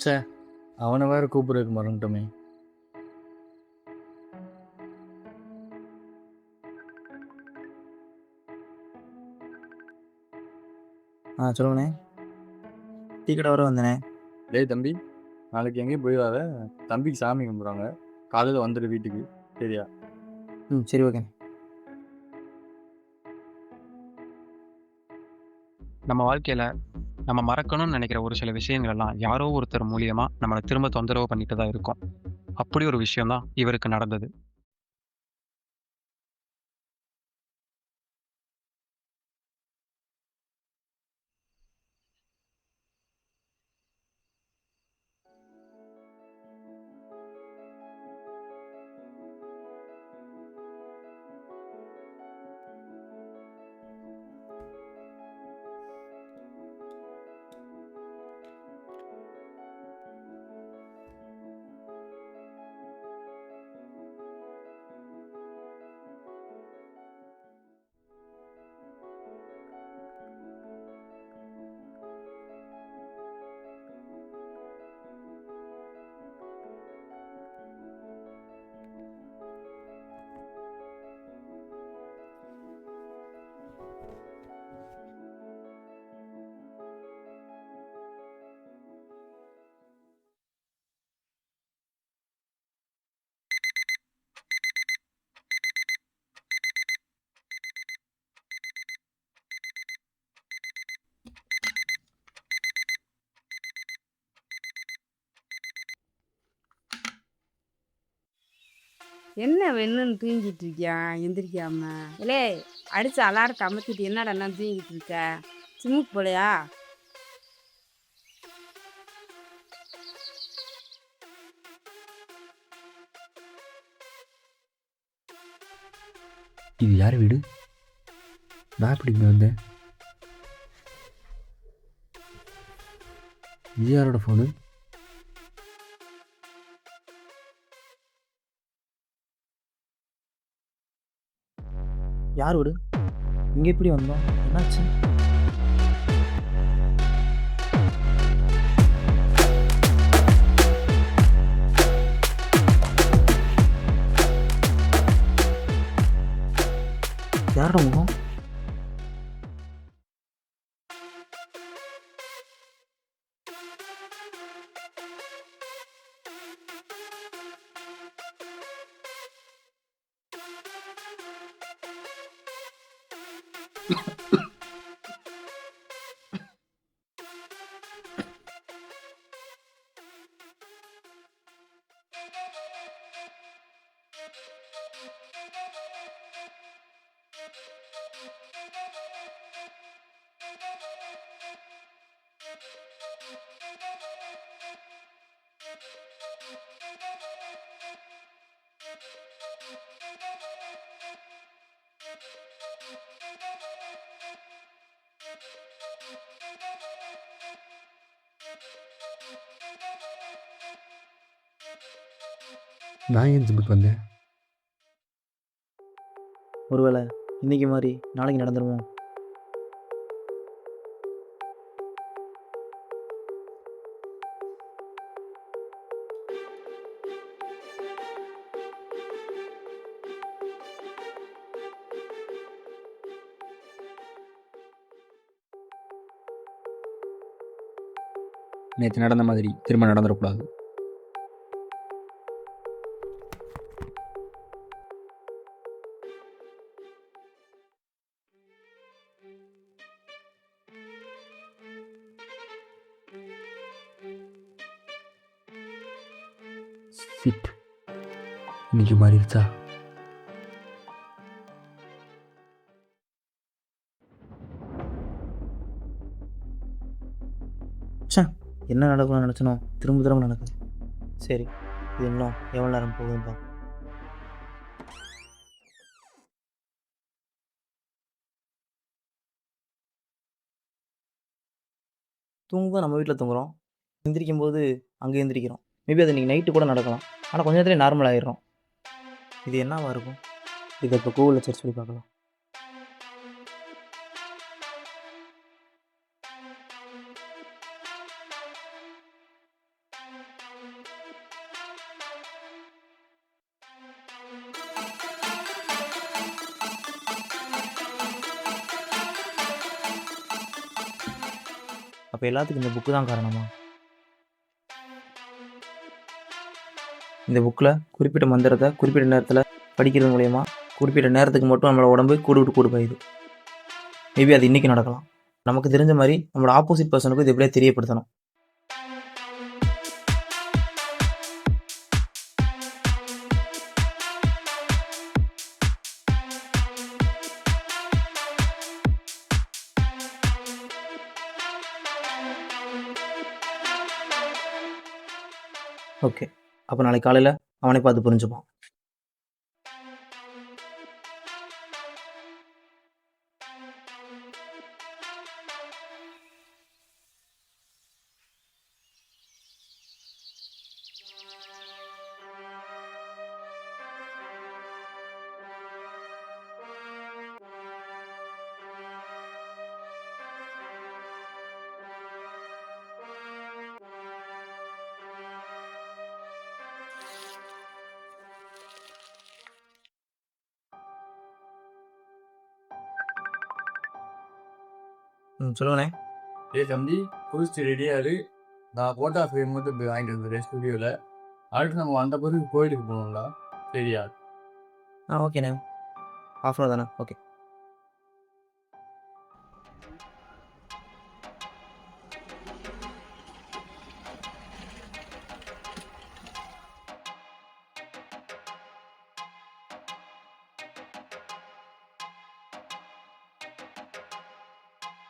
ச்சே! அவன வேற கூப்பிடுறதுக்கு மறந்துட்டோமே! சொல்லுங்கண்ணே. டீ கடை வர வந்தேண்ணே. டேய் தம்பி, நாளைக்கு எங்கேயும் போயிறாத. தம்பிக்கு சாமி கும்பிட்றாங்க. காலையில வந்துரு வீட்டுக்கு. சரியா? சரி ஓகேண்ணே. நம்ம வாழ்க்கையில நம்ம மறக்கணும்னு நினைக்கிற ஒரு சில விஷயங்கள் எல்லாம் யாரோ ஒருத்தர் மூலியமா நம்மளை திரும்ப தொந்தரவு பண்ணிட்டு தான் இருக்கும். அப்படி ஒரு விஷயம் தான் இவருக்கு நடந்தது. என்ன வேணும்னு தூங்கிட்டு இருக்கியா எந்திரிக்காம? இல்லே அடிச்ச அலாரத்தை அமர்த்திட்டு என்னடா என்ன தூங்கிட்டு இருக்க? ஜிம்முக்கு போலையா? இது யார் வீடு? நான் எப்படி இங்கே வந்தேன்? இது யாரோட ஃபோனு? யார் வீடு? இங்கே எப்படி வந்தோம்? என்னாச்சு? யாரோட முகம்? நான் ஏன் ஜிம்முக்கு வந்தேன்? ஒருவேளை இன்னைக்கு மாதிரி நாளைக்கு நடந்துருமோ? நேற்று நடந்த மாதிரி திரும்ப நடந்துடக்கூடாது. சிட், இன்னைக்கு மாறிடுச்சா? ச்சே, என்ன நடக்கும்னு நினச்சனோ திரும்ப திரும்ப நடக்குது. சரி, இது இன்னும் எவ்வளோ நேரம் போகுதுன்னு தான். தூங்கும்போது நம்ம வீட்டில் தூங்குறோம், எந்திரிக்கும் போது அங்கே எந்திரிக்கிறோம். மேபி அது இன்றைக்கி நைட்டு கூட நடக்கலாம். ஆனால் கொஞ்ச நேரத்துலேயே நார்மல் ஆகிடுறோம். இது என்னவா இருக்கும்? இதை இப்போ கூகுளில் சர்ச் பண்ணி பார்க்கலாம். அப்போ எல்லாத்துக்கும் இந்த புக்கு தான் காரணமா? இந்த புக்கில் குறிப்பிட்ட மந்திரத்தை குறிப்பிட்ட நேரத்தில் படிக்கிறது மூலயமா குறிப்பிட்ட நேரத்துக்கு மட்டும் நம்மளோட உடம்பு கூடு விட்டு கூடு போயிடுது. மேபி அது இன்றைக்கி நடக்கலாம். நமக்கு தெரிஞ்ச மாதிரி நம்மளோட ஆப்போசிட் பர்சனுக்கு இது எப்படியே தெரியப்படுத்தணும். ஓகே, அப்போ நாளைக்கு காலையில் அவனை பார்த்து புரிஞ்சுப்பான். சொல்லுங்கண்ணே. ஏய் தம்பி, குளிச்சுட்டு ரெடியாரு. நான் ஃபோட்டோ ஃப்ரேம் மட்டும் போய் வாங்கிட்டு வந்துடுறேன் ஸ்டுடியோவில். அடுத்து நம்ம வந்த பிறகு கோயிலுக்கு போகணும்டா. சரியா? ஓகேண்ணே. ஹாஃப் அன் ஹவர் தானே? ஓகே.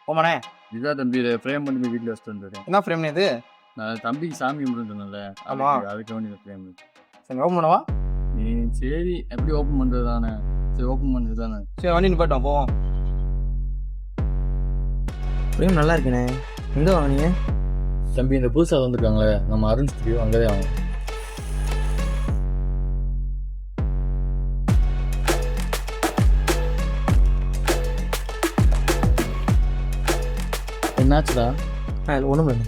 போமாண்ணே. இதுதான் தம்பி, இதை ஃப்ரேம் பண்ணி வீட்டில் வச்சுட்டு வந்துடுறேன். என்ன ஃப்ரேம்ண்ணே இது? நான் தம்பிக்கு சாமி கும்பிட்டுருந்தேன்ல, ஆமா. அதுக்கு வேண்டிய ஃப்ரேம். சரி, ஓப்பன் பண்ணவா? நீ சரி எப்படி ஓப்பன் பண்ணுறது தானே? சரி ஓப்பன் பண்ணுறது தானே? சரி, வண்டி நிப்பாட்டோம், போவோம். ஃப்ரேம் நல்லா இருக்குண்ணே. எங்கே வாங்கினீங்க? தம்பி, இந்த புதுசாக வந்திருக்காங்களே நம்ம அருண் ஸ்டுடியோ, அங்கே தான் ஆகும். என்னாச்சுடா? இல்லை ஒன்றும் இல்லை.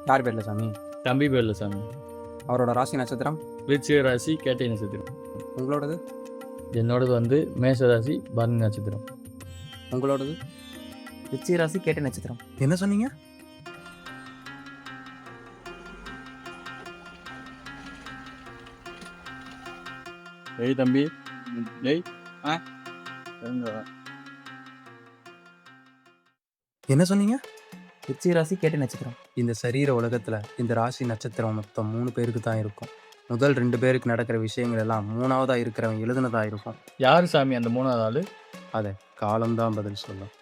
யார் பேரில் சாமி? தம்பி பேர்ல சாமி. அவரோட ராசி நட்சத்திரம்? விருச்சிக ராசி, கேட்டை நட்சத்திரம். உங்களோடது? என்னோடது வந்து மேஷ ராசி, பரணி நட்சத்திரம். உங்களோடது? விருச்சிக ராசி, கேட்டை நட்சத்திரம். என்ன சொன்னீங்க? ஏய் தம்பி, ஏய் ஆ? எங்க? என்ன சொன்னீங்க? விருச்சிக ராசி, கேட்டை நட்சத்திரம். இந்த சரீர உலகத்தில் இந்த ராசி நட்சத்திரம் மொத்தம் 3 பேருக்கு தான் இருக்கும். முதல் 2 பேருக்கு நடக்கிற விஷயங்கள் எல்லாம் 3ஆவதாக இருக்கிறவன் எழுதுனதா இருக்கும். யாரு சாமி அந்த 3வது ஆளு? அதை காலம்தான் பதில் சொல்லும்.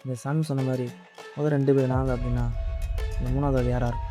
இந்த சாமி சொன்ன மாதிரி முதல் 2 பேர் நாங்கள் அப்படின்னா இந்த 3வது ஆள் யாரா இருக்கும்?